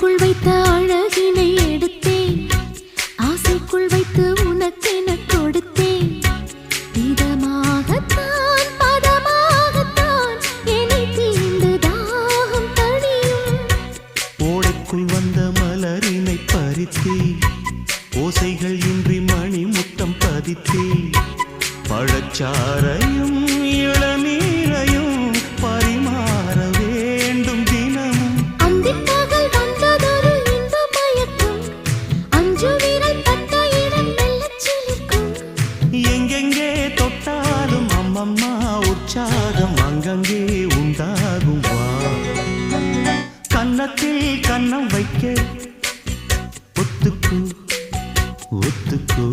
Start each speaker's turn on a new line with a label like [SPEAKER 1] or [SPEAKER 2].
[SPEAKER 1] ஆசைக்குள் வைத்த அழகினை எடுத்தேன், ஆசைக்குள் வைத்து உனக்கென கொடுத்தேன். இதமாகத்தான் பதமாகத்தான் என்னை தீண்டு தாகம் தணியும்.
[SPEAKER 2] ஓடைக்குள் வந்த மலரினை பறித்தே, ஓசைகள் இன்றி மணி முத்தம் பதித்தே. பழச்சாரையும் இளநீரையும் பரிமாற வேண்டும் தினமும்.
[SPEAKER 1] அந்திப்பகல் வந்ததொரு இன்ப மயக்கம், அஞ்சு விரல் பட்ட இடம் மெல்லச் சிலிர்க்கும்.
[SPEAKER 2] எங்கெங்கே தொட்டாலும் அம்மம்மா உற்சாகம் அங்கங்கே உண்டாகும். வா கன்னத்தில் கன்னம் வைக்க ஒத்துக்கு ஒத்துக்கு.